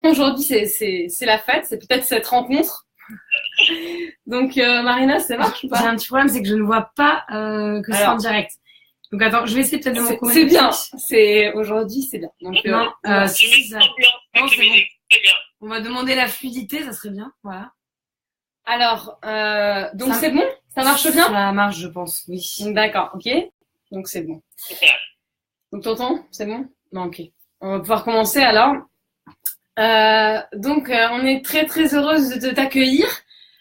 Aujourd'hui, c'est la fête, c'est peut-être cette rencontre. Donc, Marina, ça marche ou J'ai pas? un petit problème, c'est que je ne vois pas que c'est en Alors, direct. Donc attends, je vais essayer peut-être de me c'est reconnecter. bien. Aujourd'hui, c'est bien. Donc, Non, Je si, mets ça... une ambiance Non, avec la c'est bon. musique. Très bien. On va demander la fluidité, ça serait bien. Voilà. alors, donc Ça- c'est bon? Ça marche bien? Ça marche, je pense, oui. D'accord, ok. Donc, c'est bon. Super. Donc, t'entends? C'est bon? Non, ok. On va pouvoir commencer alors. Donc, on est très très heureuse de t'accueillir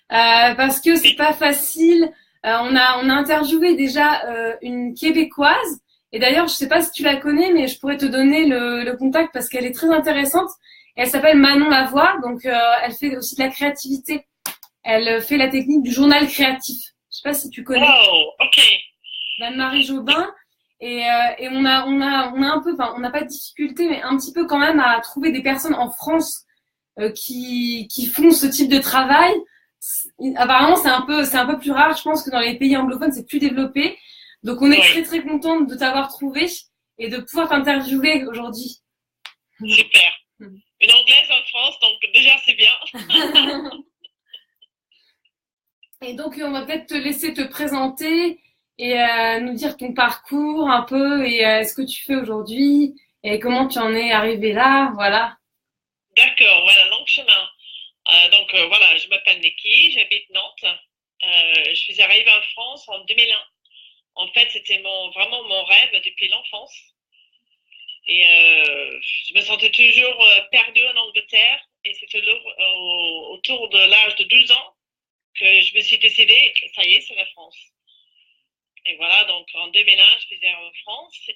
parce que c'est pas facile. On a interviewé déjà une Québécoise et d'ailleurs, je sais pas si tu la connais, mais je pourrais te donner le contact parce qu'elle est très intéressante. Elle s'appelle Manon Lavoie, donc elle fait aussi de la créativité. Elle fait la technique du journal créatif. Je sais pas si tu connais. Oh, ok. Marie Jobin. Et on a un peu, enfin, on n'a pas de difficulté, mais un petit peu quand même à trouver des personnes en France qui font ce type de travail. Apparemment, c'est un peu plus rare. Je pense que dans les pays anglophones, c'est plus développé. Donc, on est très, Oui, très contente de t'avoir trouvé et de pouvoir t'interviewer aujourd'hui. super. Une anglaise en France, donc déjà c'est bien. Et donc, on va peut-être te laisser te présenter et nous dire ton parcours un peu et ce que tu fais aujourd'hui et comment tu en es arrivé là. Voilà. D'accord, voilà, long chemin. Voilà, je m'appelle Nikki, j'habite Nantes. Je suis arrivée en France en 2001. En fait, c'était vraiment mon rêve depuis l'enfance. Et je me sentais toujours perdue en Angleterre. Et c'est autour de l'âge de 12 ans que je me suis décidée, ça y est, c'est la France. Et voilà, donc en 2001, je faisais en France.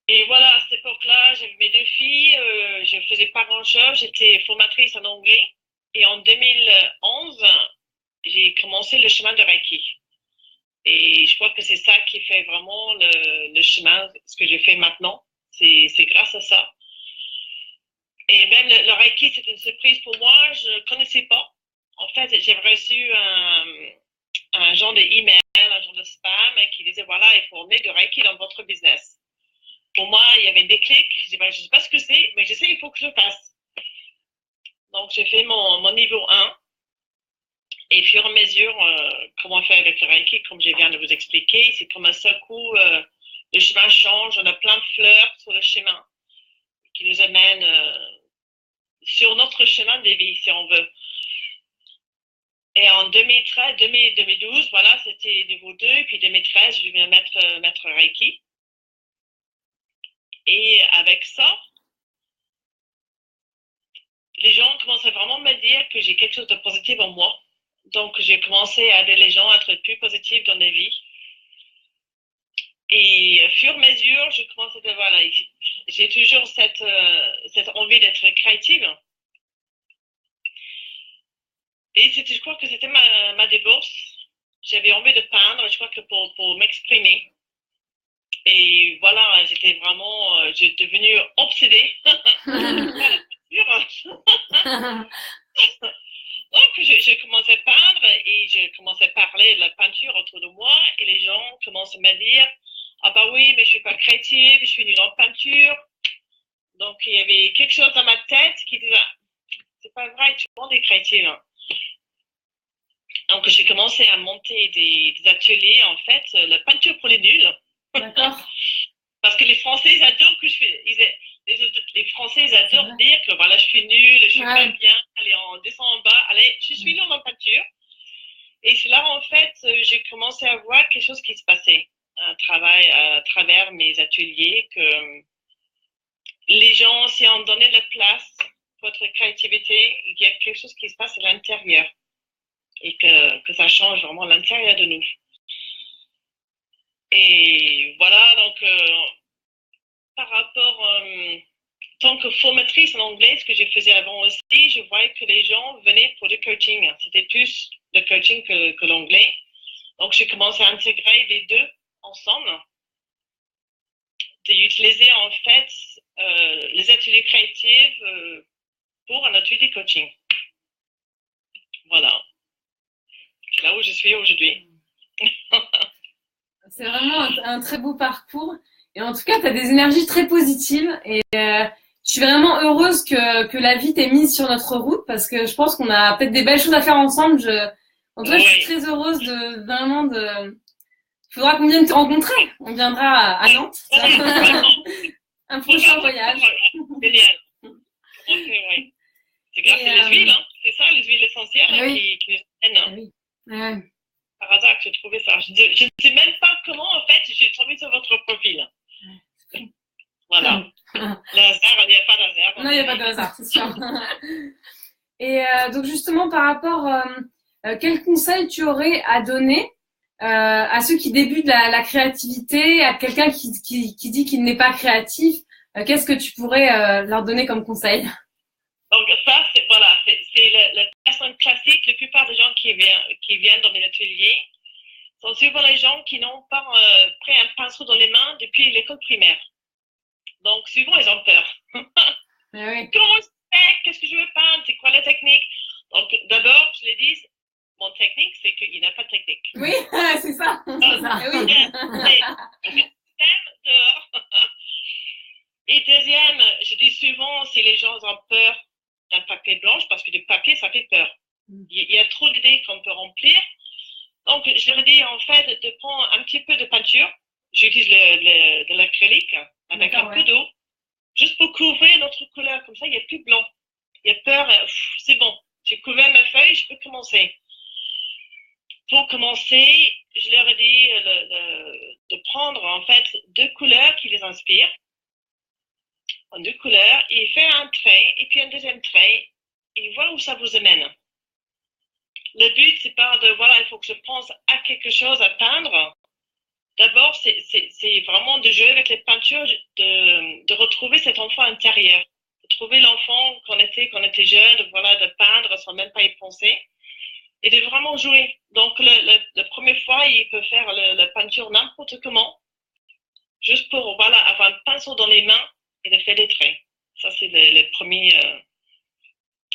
Et voilà, à cette époque-là, j'avais mes deux filles, je ne faisais pas grand-chose, j'étais formatrice en anglais. Et en 2011, j'ai commencé le chemin de Reiki. Et je crois que c'est ça qui fait vraiment le chemin, ce que je fais maintenant. C'est grâce à ça. Et même le Reiki, c'est une surprise pour moi, je ne connaissais pas. En fait, j'ai reçu un genre d'email, un genre de spam qui disait, voilà, il faut emmener du Reiki dans votre business. Pour moi, il y avait des clics. Je dis, ben, je ne sais pas ce que c'est, mais je sais, il faut que je le fasse. Donc, j'ai fait mon niveau 1. Et au fur et à mesure, comment faire avec le Reiki, comme je viens de vous expliquer, c'est comme un seul coup, le chemin change. On a plein de fleurs sur le chemin qui nous amènent sur notre chemin de vie, si on veut. Et en 2013, 2012, voilà, c'était niveau 2. Et puis 2013, je viens mettre Reiki. Et avec ça, les gens commençaient vraiment à me dire que j'ai quelque chose de positif en moi. Donc, j'ai commencé à aider les gens à être plus positifs dans leur vie. Et au fur et à mesure, je commence à dire, voilà, j'ai toujours cette envie d'être créative. Et je crois que c'était ma divorce. J'avais envie de peindre, je crois que pour m'exprimer. Et voilà, j'étais devenue obsédée. Donc, j'ai commencé à peindre et j'ai commencé à parler de la peinture autour de moi et les gens commencent à me dire, ah bah oui, mais je suis pas créative, je suis nulle en peinture. Donc, il y avait quelque chose dans ma tête qui disait, ah, c'est pas vrai, tout le monde est créatif. Donc, j'ai commencé à monter des ateliers, en fait, la peinture pour les nuls. D'accord. Parce que les Français, ils adorent que je fais. Les Français, ils adorent dire que voilà, je suis nulle, je suis pas bien, allez, on descend en bas, allez, je suis nulle en peinture. Et c'est là, en fait, j'ai commencé à voir quelque chose qui se passait à travers mes ateliers, que les gens, si on donnait la place pour votre créativité, il y a quelque chose qui se passe à l'intérieur et que ça change vraiment l'intérieur de nous. Et voilà, donc, par rapport, tant que formatrice en anglais, ce que je faisais avant aussi, je voyais que les gens venaient pour du coaching. C'était plus le coaching que l'anglais. Donc, j'ai commencé à intégrer les deux ensemble, d'utiliser en fait les ateliers créatifs pour un atelier de coaching. Voilà. C'est là où je suis aujourd'hui. C'est vraiment un très beau parcours. Et en tout cas, tu as des énergies très positives. Et je suis vraiment heureuse que la vie t'ait mise sur notre route parce que je pense qu'on a peut-être des belles choses à faire ensemble. En tout cas, je suis très heureuse de vraiment de. Il faudra qu'on vienne te rencontrer. On viendra à Nantes. Un prochain voyage. Génial. Ouais. C'est grâce à les huiles, hein. C'est ça, les huiles essentielles qui nous amènent. Oui. Ouais. Par hasard que j'ai trouvé ça. Je ne sais même pas comment, en fait, j'ai trouvé sur votre profil. Voilà. Le hasard, il n'y a pas d'hasard. Non, il n'y a pas de hasard, c'est sûr. Et donc justement, par rapport, quel conseil tu aurais à donner à ceux qui débutent la créativité, à quelqu'un qui dit qu'il n'est pas créatif, qu'est-ce que tu pourrais leur donner comme conseil? Donc ça, c'est la personne classique. La plupart des gens qui viennent dans mes ateliers sont souvent les gens qui n'ont pas pris un pinceau dans les mains depuis l'école primaire. Donc souvent, ils ont peur. Oui. Comment je fais? Qu'est-ce que je veux peindre? C'est quoi la technique? Donc d'abord, je les dis, mon technique, c'est qu'il n'y a pas de technique. Oui, c'est ça. C'est ça. Oui. Et deuxième, je dis souvent, si les gens ont peur d'un papier blanche, parce que du papier, ça fait peur. Il y a trop d'idées qu'on peut remplir. Donc, je leur dis en fait de prendre un petit peu de peinture. J'utilise de l'acrylique avec un peu d'eau, juste pour couvrir notre couleur. Comme ça, il n'y a plus de blanc. Il y a peur, c'est bon. J'ai couvert ma feuille, je peux commencer. Pour commencer, je leur ai dit de prendre en fait 2 couleurs qui les inspirent. En 2 couleurs, et faire un trait, et puis un deuxième trait, et voir où ça vous amène. Le but, c'est pas il faut que je pense à quelque chose à peindre. D'abord, c'est vraiment de jouer avec les peintures, de retrouver cet enfant intérieur, de trouver l'enfant qu'on était jeune, de peindre sans même pas y penser, et de vraiment jouer. Donc, la première fois, il peut faire la peinture n'importe comment, juste pour avoir un pinceau dans les mains et de faire des traits. Ça, c'est les premiers.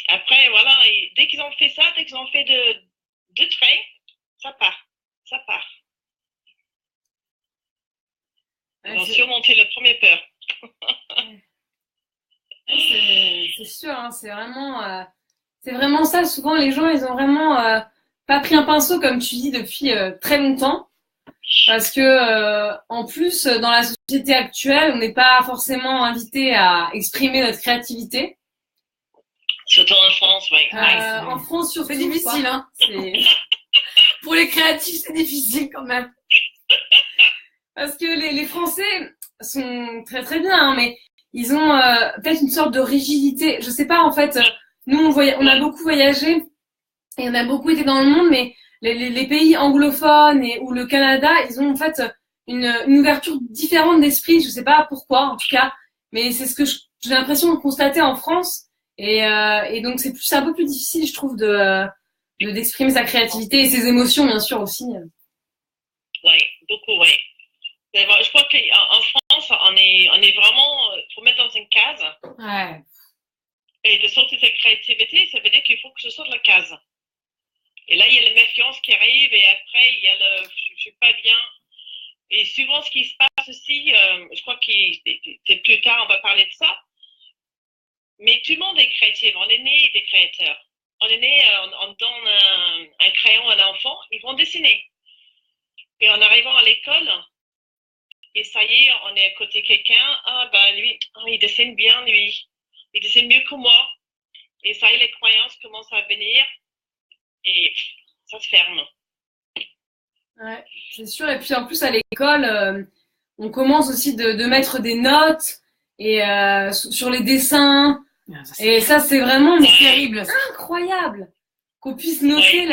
Après, et dès qu'ils ont fait ça, dès qu'ils ont fait deux traits, ça part. Ils ont surmonté la première peur. C'est sûr, hein, c'est vraiment ça. Souvent, les gens, ils ont vraiment pas pris un pinceau, comme tu dis, depuis très longtemps. Parce que en plus, dans la société actuelle, on n'est pas forcément invité à exprimer notre créativité. Surtout en France, oui. En France, surtout. C'est difficile, hein. Pour les créatifs, c'est difficile quand même. Parce que les Français sont très très bien, hein, mais ils ont peut-être une sorte de rigidité. Je sais pas, en fait, nous on a beaucoup voyagé et on a beaucoup été dans le monde, mais les pays anglophones ou le Canada, ils ont en fait une ouverture différente d'esprit. Je sais pas pourquoi, en tout cas, mais c'est ce que j'ai l'impression de constater en France. Et donc c'est un peu plus difficile, je trouve, d'exprimer sa créativité et ses émotions, bien sûr aussi. Oui, beaucoup, oui. Je crois qu'en France, on est vraiment, faut mettre dans une case. Ouais. Et de sortir sa créativité, ça veut dire qu'il faut que je sorte de la case. Et là, il y a la méfiance qui arrive, et après, il y a je suis pas bien. Et souvent, ce qui se passe aussi, je crois que plus tard, on va parler de ça. Mais tout le monde est créatif. On est né des créateurs. On est né, on donne un crayon à un enfant, ils vont dessiner. Et en arrivant à l'école, et ça y est, on est à côté de quelqu'un. Ah, ben lui, il dessine bien, lui. Il dessine mieux que moi. Et ça y est, les croyances commencent à venir. Et ça se ferme. Ouais, c'est sûr. Et puis en plus, à l'école, on commence aussi de mettre des notes et sur les dessins. Et ça, c'est vraiment terrible. Incroyable qu'on puisse noter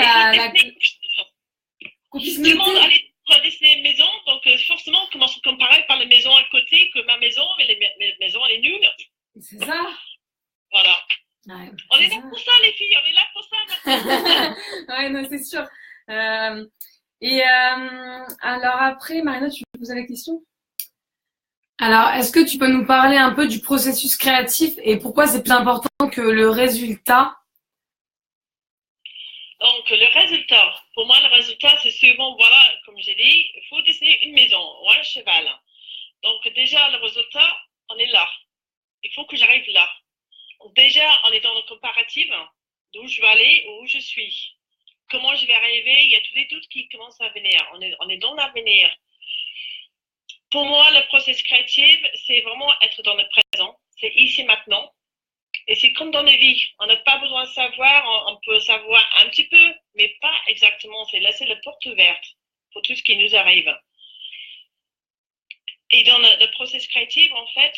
qu'on puisse Tout le monde noter. allait dessiner une maison, donc forcément, on commence à comparer par les maisons à côté, que ma maison, et les maisons, elle est nulle. C'est ça. Voilà. Ouais, on est là pour ça, les filles, on est là pour ça. Ouais, non, c'est sûr. Alors après, Marina, tu veux poser la question? Alors, est-ce que tu peux nous parler un peu du processus créatif et pourquoi c'est plus important que le résultat? Donc, le résultat, pour moi, le résultat, c'est souvent, comme j'ai dit, il faut dessiner une maison ou un cheval. Donc déjà, le résultat, on est là. Il faut que j'arrive là. Donc, déjà, on est dans le comparatif d'où je vais aller, où je suis. Comment je vais arriver, il y a tous les doutes qui commencent à venir. On est dans l'avenir. Pour moi, le processus créatif, c'est vraiment être dans le présent. C'est ici, maintenant. Et c'est comme dans la vie. On n'a pas besoin de savoir, on peut savoir un petit peu, mais pas exactement. C'est laisser la porte ouverte pour tout ce qui nous arrive. Et dans le processus créatif, en fait,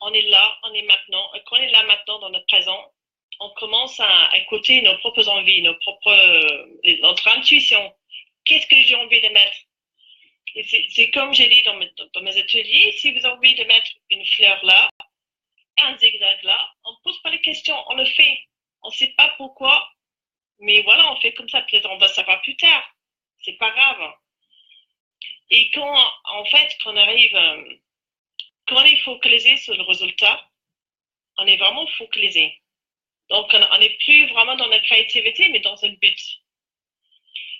on est là, on est maintenant. Et quand on est là maintenant dans le présent, on commence à écouter nos propres envies, notre intuition. Qu'est-ce que j'ai envie de mettre? Et c'est comme j'ai dit dans mes ateliers, si vous avez envie de mettre une fleur là, un zigzag là, on ne pose pas les questions, on le fait. On ne sait pas pourquoi, mais voilà, on fait comme ça. Peut-être on va savoir plus tard. C'est pas grave. Et quand on arrive, quand on est focalisé sur le résultat, on est vraiment focalisé. Donc, on n'est plus vraiment dans la créativité, mais dans un but.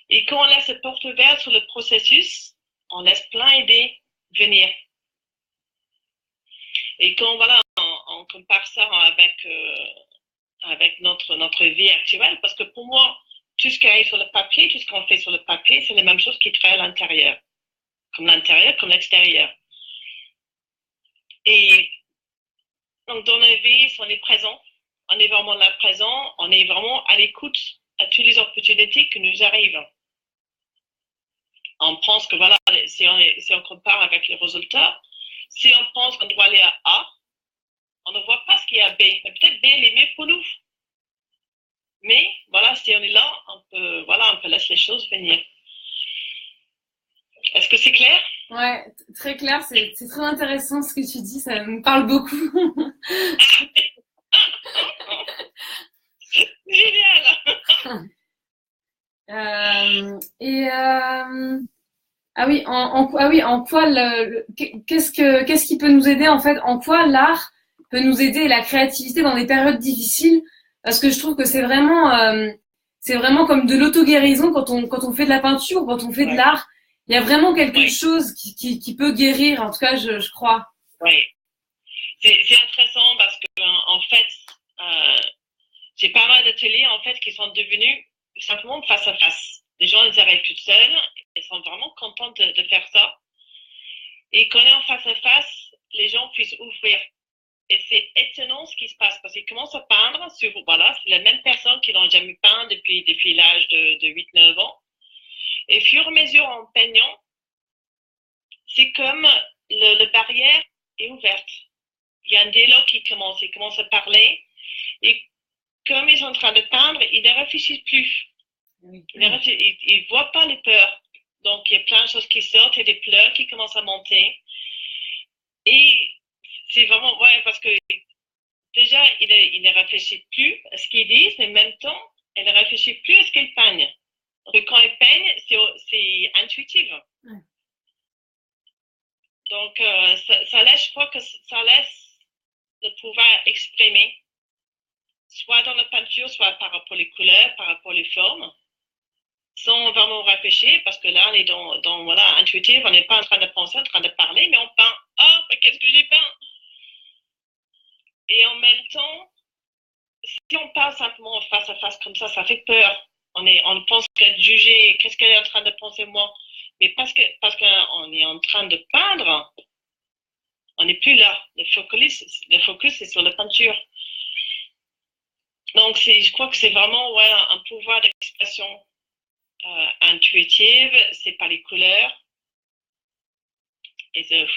Et quand on laisse la porte ouverte sur le processus, on laisse plein d'idées venir. Et quand, voilà, on compare ça avec notre vie actuelle, parce que pour moi, tout ce qui arrive sur le papier, tout ce qu'on fait sur le papier, c'est la même chose qui travaille à l'intérieur. Comme l'intérieur, comme l'extérieur. Et donc, dans la vie, si on est présent, on est vraiment là présent, on est vraiment à l'écoute à toutes les opportunités qui nous arrivent. On pense que voilà, si on compare avec les résultats, si on pense qu'on doit aller à A, on ne voit pas ce qu'il y a à B. Mais peut-être B est mieux pour nous. Mais voilà, si on est là, on peut laisser les choses venir. Est-ce que c'est clair? Ouais, très clair. C'est très intéressant ce que tu dis. Ça me parle beaucoup. Génial. Ah oui, en quoi qu'est-ce qui peut nous aider en fait? En quoi l'art peut nous aider, la créativité dans des périodes difficiles? Parce que je trouve que c'est vraiment comme de l'auto-guérison quand on fait de la peinture, quand on fait de l'art. Il y a vraiment quelque chose qui peut guérir. En tout cas, je crois. Oui, c'est intéressant parce que en fait, j'ai pas mal d'ateliers en fait qui sont devenus simplement face à face. Les gens, ils arrivent toutes seuls, ils sont vraiment contents de faire ça. Et quand on est en face à face, les gens puissent ouvrir. Et c'est étonnant ce qui se passe parce qu'ils commencent à peindre c'est les mêmes personnes qui n'ont jamais peint depuis l'âge de 8-9 ans. Et au fur et à mesure, en peignant, c'est comme la barrière est ouverte. Il y a un dialogue qui commence, ils commencent à parler. Et comme ils sont en train de peindre, ils ne réfléchissent plus. Ils ne voient pas les peurs. Donc, il y a plein de choses qui sortent, il y a des pleurs qui commencent à monter. Et c'est vraiment, parce que déjà, ils ne réfléchissent plus à ce qu'ils disent, mais en même temps, ils ne réfléchissent plus à ce qu'ils peignent. Donc, quand ils peignent, c'est intuitif. Ouais. Donc, je crois que ça laisse le pouvoir exprimer, soit dans la peinture, soit par rapport aux couleurs, par rapport aux formes, sans vraiment réfléchir, parce que là, on est dans intuitif, on n'est pas en train de penser, en train de parler, mais on peint. Ah, mais qu'est-ce que j'ai peint? Et en même temps, si on parle simplement face à face comme ça fait peur. On pense qu'être jugé, qu'est-ce qu'elle est en train de penser moi? Mais parce qu'on est en train de peindre, on n'est plus là. Le focus c'est sur la peinture. Donc, je crois que c'est vraiment un pouvoir d'expression intuitive, c'est par les couleurs. Et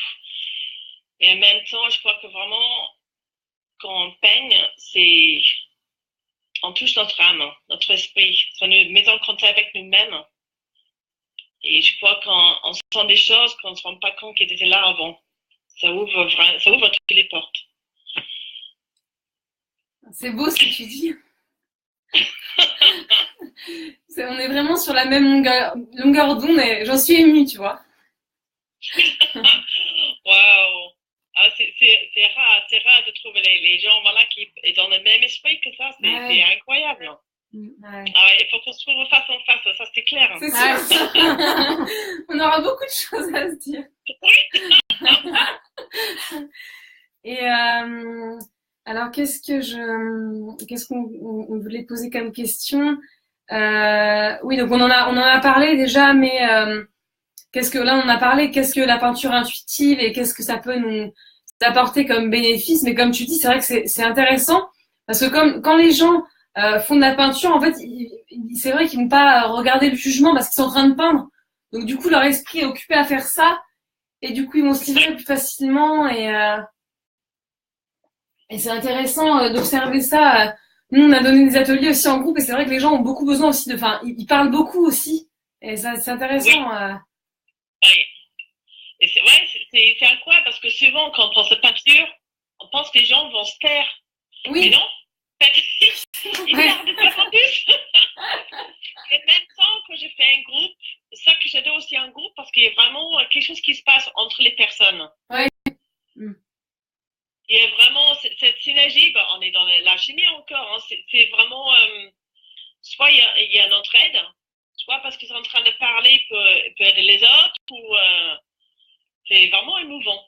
en même temps, je crois que vraiment, quand on peigne, on touche notre âme, notre esprit. Ça nous met en contact avec nous-mêmes. Et je crois qu'on sent des choses qu'on ne se rend pas compte qu'elles étaient là avant. Ça ouvre toutes les portes. C'est beau ce que tu dis. On est vraiment sur la même longueur d'onde et j'en suis émue, tu vois. Waouh! C'est rare de trouver les gens qui sont dans le même esprit que ça. C'est incroyable. Ouais. Il faut qu'on se trouve face en face, ça c'est clair. C'est sûr. On aura beaucoup de choses à se dire. Et alors, qu'est-ce qu'on voulait poser comme question? Oui, donc on en a parlé déjà, mais qu'est-ce que là on en a parlé? Qu'est-ce que la peinture intuitive et qu'est-ce que ça peut nous apporter comme bénéfice? Mais comme tu dis, c'est vrai que c'est intéressant parce que comme quand les gens font de la peinture, en fait, c'est vrai qu'ils vont pas regarder le jugement parce qu'ils sont en train de peindre. Donc du coup, leur esprit est occupé à faire ça et du coup, ils vont se livrer plus facilement et c'est intéressant d'observer ça. Nous, on a donné des ateliers aussi en groupe et c'est vrai que les gens ont beaucoup besoin aussi enfin, ils parlent beaucoup aussi et ça, c'est intéressant. Oui. Et c'est incroyable parce que souvent, quand on pense à peinture, on pense que les gens vont se taire. Oui. Mais non, ils parlent de plus en plus. Et même temps, quand je fais un groupe, c'est ça que j'adore aussi un groupe parce qu'il y a vraiment quelque chose qui se passe entre les personnes. Ouais. Il y a vraiment cette synergie, on est dans la chimie encore, hein, c'est vraiment, soit il y a une entraide, soit parce qu'ils sont en train de parler peut aider les autres, ou c'est vraiment émouvant.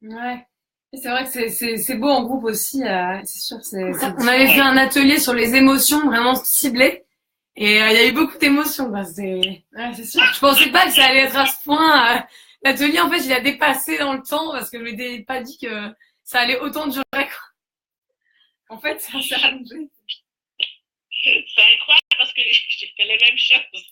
Ouais. C'est vrai que c'est beau en groupe aussi, c'est sûr. On avait fait un atelier sur les émotions vraiment ciblées et il y a eu beaucoup d'émotions. Ouais, c'est sûr. Je pensais pas que ça allait être à ce point. L'atelier, en fait, il a dépassé dans le temps parce que je m'étais pas dit que ça allait autant durer. En fait, ça s'est rallongé. C'est incroyable parce que j'ai fait les mêmes choses.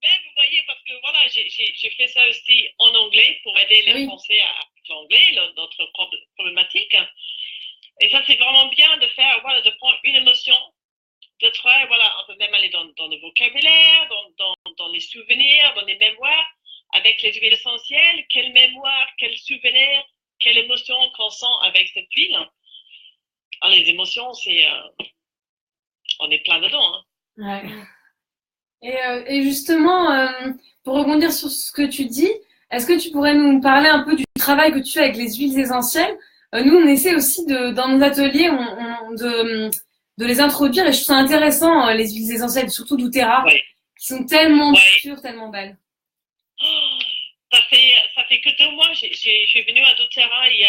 Mais vous voyez, parce que voilà, j'ai fait ça aussi en anglais pour aider les Français à l'anglais, notre problématique. Et ça, c'est vraiment bien de faire, voilà, de prendre une émotion, de travailler, voilà, on peut même aller dans le vocabulaire, dans les souvenirs, dans les mémoires, avec les huiles essentielles, quelle mémoire, quel souvenir, quelle émotion qu'on sent avec cette huile. Alors, les émotions, on est plein dedans. Hein. Ouais. Et justement, pour rebondir sur ce que tu dis, est-ce que tu pourrais nous parler un peu du travail que tu fais avec les huiles essentielles? Nous, on essaie aussi dans nos ateliers de les introduire et je trouve ça intéressant, les huiles essentielles, surtout d'Utera, qui sont tellement pures, tellement belles. Oh, ça fait que 2 mois. Je suis venue à doTERRA il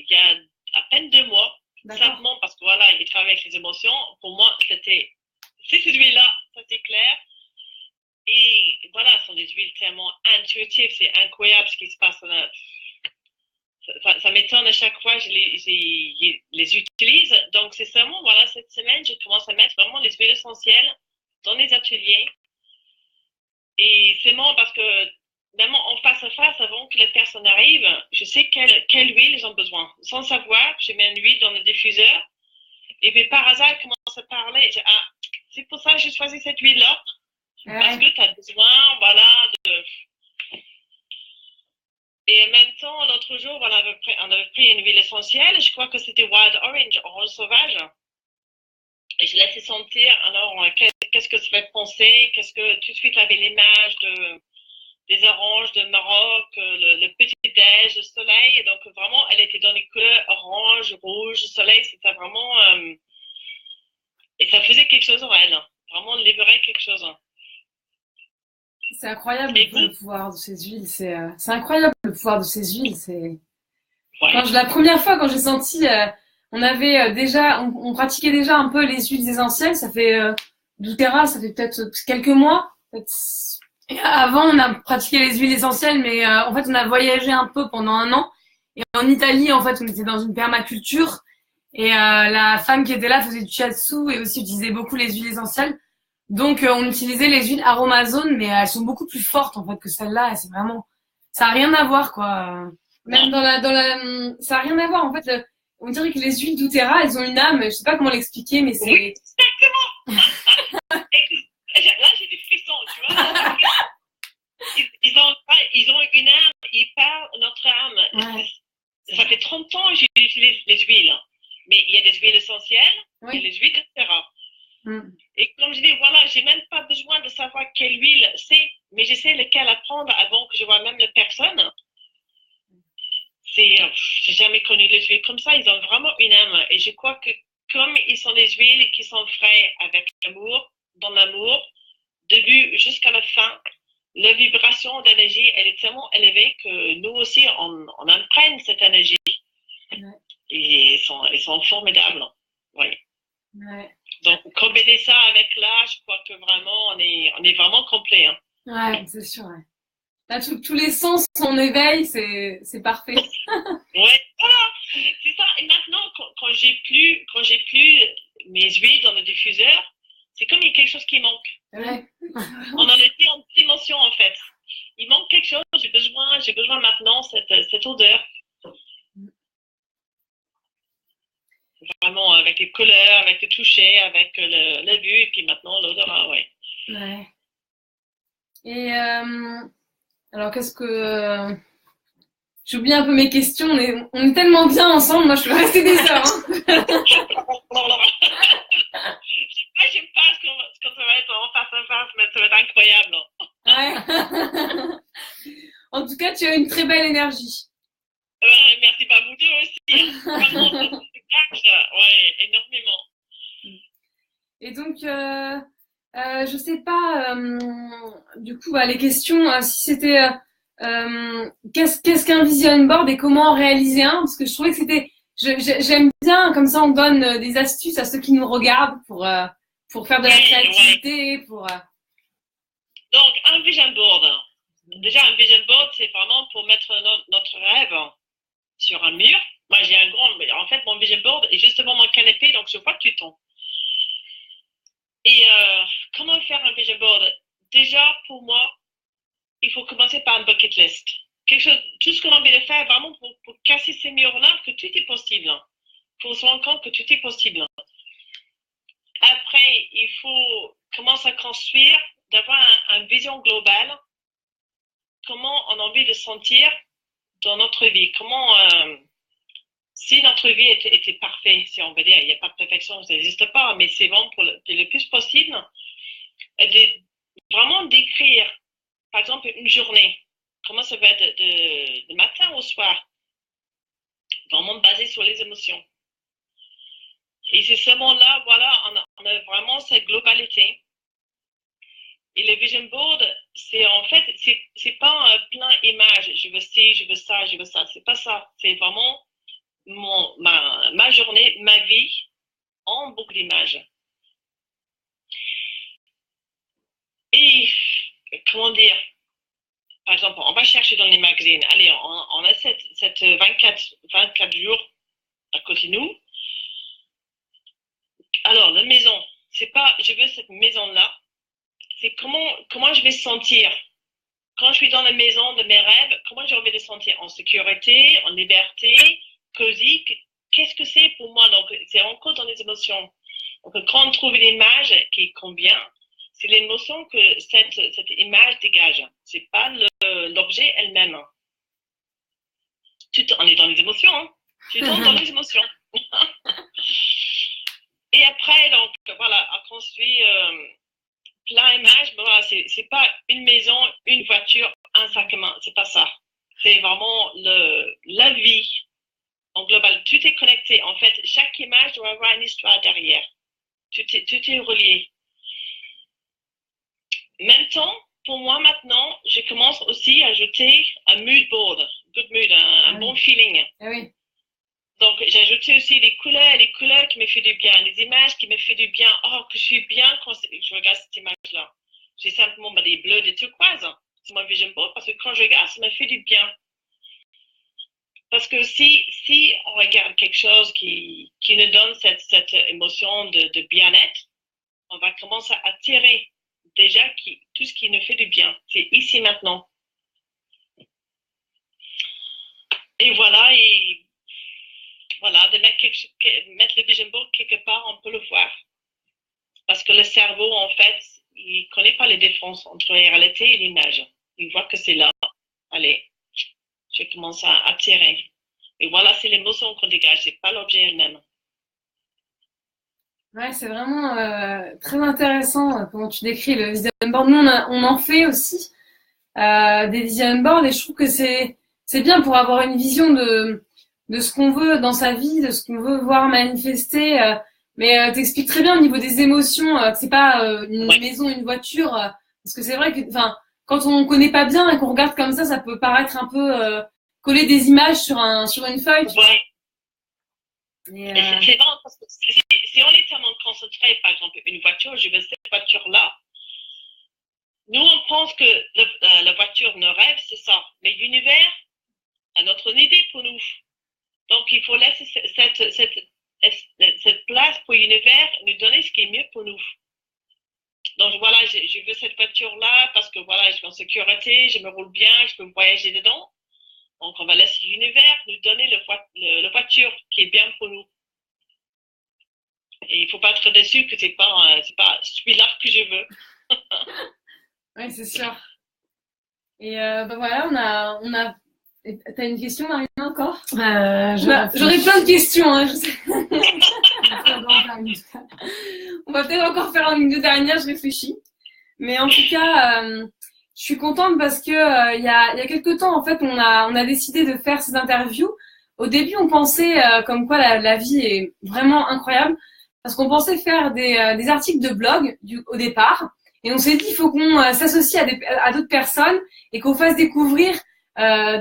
y a à peine 2 mois. Simplement parce que voilà, il travaille avec les émotions. Pour moi, c'est ces huiles-là, ça c'est clair. Et voilà, ce sont des huiles tellement intuitives, c'est incroyable ce qui se passe là. Ça m'étonne à chaque fois que je les utilise. Donc, c'est seulement, voilà, cette semaine, je commence à mettre vraiment les huiles essentielles dans les ateliers. Et c'est marrant parce que, même en face à face, avant que les personnes arrivent, je sais quelle huile ils ont besoin. Sans savoir, je mets une huile dans le diffuseur. Et puis, par hasard, ils commencent à parler. Je dis, c'est pour ça que j'ai choisi cette huile-là. Parce que tu as besoin, voilà, Et en même temps, l'autre jour, on avait pris une huile essentielle. Je crois que c'était Wild Orange, orange sauvage. Et je laissais sentir, alors, qu'est-ce que ça fait penser? Qu'est-ce que, tout de suite, avait l'image des oranges de Maroc, le petit déj, le soleil. Et donc, vraiment, elle était dans les couleurs orange, rouge, soleil. C'était vraiment, et ça faisait quelque chose en elle. Vraiment, livrer quelque chose. C'est incroyable le pouvoir de ces huiles. C'est incroyable le pouvoir de ces huiles. La première fois quand j'ai senti, on avait on pratiquait déjà un peu les huiles essentielles. Ça fait doTERRA, ça fait peut-être quelques mois. Et avant, on a pratiqué les huiles essentielles, mais en fait, on a voyagé un peu pendant 1 an. Et en Italie, en fait, on était dans une permaculture. Et la femme qui était là faisait du shiatsu et aussi utilisait beaucoup les huiles essentielles. Donc, on utilisait les huiles aromazones, mais elles sont beaucoup plus fortes, en fait, que celles-là. C'est vraiment, ça a rien à voir, quoi. Même ça a rien à voir. En fait, on dirait que les huiles doTERRA, elles ont une âme. Je sais pas comment l'expliquer, mais c'est. Oui, exactement. Là, j'ai des frissons, tu vois. Ils ont une âme, ils parlent notre âme. Ouais. Ça fait 30 ans que j'utilise les huiles. Mais il y a des huiles essentielles, il y a les huiles doTERRA. Et comme je dis, voilà, j'ai même pas besoin de savoir quelle huile c'est, mais je sais lequel apprendre avant que je vois même la personne. J'ai jamais connu les huiles comme ça, ils ont vraiment une âme. Et je crois que comme ils sont des huiles qui sont frais avec l'amour, début jusqu'à la fin, la vibration d'énergie, elle est tellement élevée que nous aussi, on imprègne cette énergie. Ouais. Et ils sont formidables. Oui. Ouais. Donc, combiner ça avec là, je crois que vraiment, on est vraiment complet. Hein. Ouais, c'est sûr. Ouais. Là, tous les sens en éveil, c'est parfait. Ouais, voilà, c'est ça. Et maintenant, quand j'ai plus mes huiles dans le diffuseur, c'est comme il y a quelque chose qui manque. Ouais. On en était en dimension en fait. Il manque quelque chose. J'ai besoin maintenant cette odeur. Vraiment avec les couleurs, avec le toucher, avec la vue et puis maintenant l'odorat, ouais. Ouais. Et alors qu'est-ce que j'oublie un peu mes questions. On est tellement bien ensemble. Moi, je peux rester des heures. Hein. J'aime pas ce qu'on va être en face à face, mais ça va être incroyable. Ouais. En tout cas, tu as une très belle énergie. Merci, pas vous deux aussi. Vraiment, ouais, énormément. Et donc, je sais pas, du coup, les questions, si c'était qu'est-ce qu'un vision board et comment en réaliser un, parce que je trouvais que c'était, j'aime bien, comme ça on donne des astuces à ceux qui nous regardent pour faire de la créativité, pour. Donc, un vision board. Déjà, un vision board, c'est vraiment pour mettre notre rêve sur un mur. Moi, j'ai en fait, mon vision board est justement mon canapé, donc je vois tout le temps. Et comment faire un vision board? Déjà, pour moi, il faut commencer par un bucket list. Tout ce qu'on a envie de faire, vraiment pour casser ces murs-là, que tout est possible. Il faut se rendre compte que tout est possible. Après, il faut commencer à construire, d'avoir une vision globale. Comment on a envie de sentir dans notre vie. Comment, si notre vie était parfaite, si on veut dire, il n'y a pas de perfection, ça n'existe pas, mais c'est vraiment pour le plus possible, vraiment décrire, par exemple, une journée. Comment ça va être de matin au soir. Vraiment basé sur les émotions. Et c'est ce moment-là, voilà, on a vraiment cette globalité. Et le vision board, c'est en fait, c'est pas plein d'images. Je veux ci, je veux ça, je veux ça. C'est pas ça. C'est vraiment ma journée, ma vie en boucle d'images. Et comment dire? Par exemple, on va chercher dans les magazines. Allez, on a cette 24 jours à côté de nous. Alors, la maison, c'est pas, je veux cette maison-là. C'est comment je vais sentir. Quand je suis dans la maison de mes rêves, comment j'ai envie de sentir? En sécurité, en liberté, cosy. Qu'est-ce que c'est pour moi? Donc, c'est encore dans les émotions. Donc, quand on trouve une image qui convient, c'est l'émotion que cette image dégage. C'est pas l'objet elle-même. On est dans les émotions, hein. Tu es dans les émotions. Et après, donc, voilà, on construit plein d'images. Voilà, c'est pas une maison, une voiture, un sac à main. C'est pas ça. C'est vraiment la vie en global. Tout est connecté. En fait, chaque image doit avoir une histoire derrière. Tout est relié. Même temps, pour moi maintenant, je commence aussi à ajouter un mood board, good mood, un bon feeling. Ah oui. Donc, j'ai ajouté aussi les couleurs qui me font du bien, les images qui me font du bien. Oh, que je suis bien quand je regarde cette image-là. J'ai simplement des bleus, des turquoises. C'est mon vision board parce que quand je regarde, ça me fait du bien. Parce que si on regarde quelque chose qui nous donne cette émotion de bien-être, on va commencer à attirer déjà tout ce qui nous fait du bien. C'est ici maintenant. Et voilà, de mettre le vision board quelque part, on peut le voir. Parce que le cerveau, en fait, il ne connaît pas les différences entre la réalité et l'image. Il voit que c'est là. Allez, je commence à attirer. Et voilà, c'est l'émotion qu'on dégage, c'est pas l'objet elle-même. Ouais, c'est vraiment très intéressant comment tu décris le vision board. Nous, on en fait aussi des vision boards et je trouve que c'est bien pour avoir une vision de ce qu'on veut dans sa vie, de ce qu'on veut voir manifester. Mais t'expliques très bien au niveau des émotions que c'est pas une maison, une voiture. Parce que c'est vrai que, enfin, quand on connaît pas bien et qu'on regarde comme ça peut paraître un peu coller des images sur une feuille. Tu vois. Ouais. Et, C'est vrai, parce que si on est tellement concentré, par exemple, une voiture, je veux cette voiture-là, nous, on pense que la voiture, nos rêves, c'est ça. Mais l'univers a notre idée pour nous. Donc, il faut laisser cette place pour l'univers nous donner ce qui est mieux pour nous. Donc, voilà, je veux cette voiture-là parce que, voilà, je suis en sécurité, je me roule bien, je peux voyager dedans. Donc, on va laisser l'univers nous donner la voiture qui est bien pour nous. Et il ne faut pas être déçu que c'est pas celui-là que je veux. Oui, c'est sûr. Et ben voilà, on a. T'as une question, Marina, encore J'aurais plein de questions. Hein, je sais. On va peut-être encore faire une deux dernières, je réfléchis. Mais en tout cas, je suis contente parce que il y a quelques temps, en fait, on a décidé de faire ces interviews. Au début, on pensait comme quoi la vie est vraiment incroyable parce qu'on pensait faire des articles de blog au départ. Et on s'est dit, il faut qu'on s'associe à d'autres personnes et qu'on fasse découvrir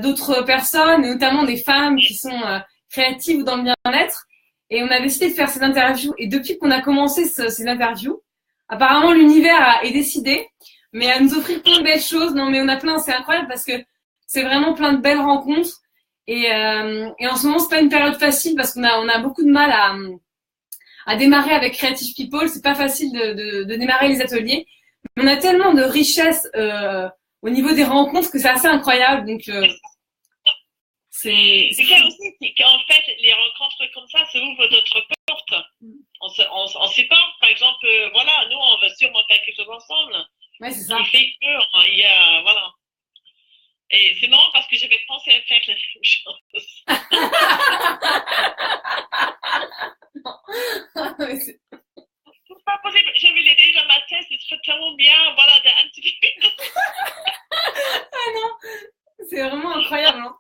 d'autres personnes, et notamment des femmes qui sont créatives dans le bien-être. Et on a décidé de faire ces interviews. Et depuis qu'on a commencé ces interviews, apparemment l'univers est décidé, mais à nous offrir plein de belles choses. Non, mais on a plein, c'est incroyable parce que c'est vraiment plein de belles rencontres. Et en ce moment, c'est pas une période facile parce qu'on a beaucoup de mal à démarrer avec Creative People. C'est pas facile de démarrer les ateliers. On a tellement de richesses au niveau des rencontres que c'est assez incroyable. Donc, c'est clair aussi, c'est qu'en fait, les rencontres comme ça ouvrent d'autres portes. On sait pas, par exemple, voilà, nous, on va sûrement faire quelque chose ensemble. Ouais, c'est ça. Qui fait que, il y a, voilà. Et c'est marrant parce que j'avais pensé à faire la même chose. C'est pas possible, j'avais l'idée dans ma tête, c'est tellement bien, voilà, d'interviewer. Ah non, c'est vraiment incroyable, hein.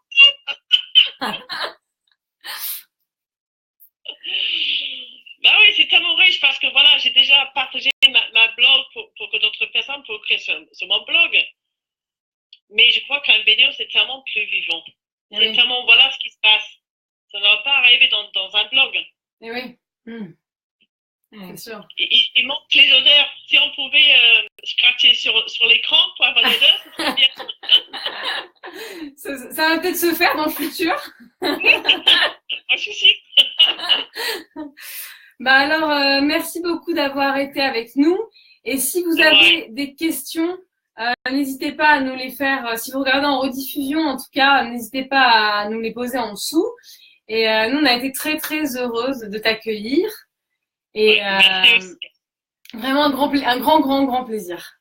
Bah oui, c'est tellement riche parce que voilà, j'ai déjà partagé ma blog pour que d'autres personnes puissent créer sur mon blog. Mais je crois qu'un vidéo, c'est tellement plus vivant. C'est Oui. tellement, voilà ce qui se passe. Ça ne va pas arriver dans un blog. Et oui. C'est sûr. Il manque les odeurs. Si on pouvait scratcher sur l'écran pour avoir l'odeur, ce serait bien. Ça va peut-être se faire dans le futur. Pas de souci. Bah alors, merci beaucoup d'avoir été avec nous. Et si vous avez des questions, n'hésitez pas à nous les faire. Si vous regardez en rediffusion, en tout cas, n'hésitez pas à nous les poser en dessous. Et nous, on a été très, très heureuses de t'accueillir. Et vraiment un grand plaisir.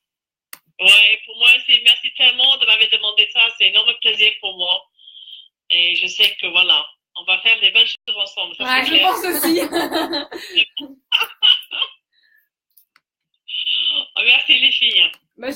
Ouais, pour moi aussi, merci tellement de m'avoir demandé ça. C'est un énorme plaisir pour moi. Et je sais que voilà, on va faire des belles choses ensemble. Ça, ouais, je pense aussi. Merci les filles. Bah,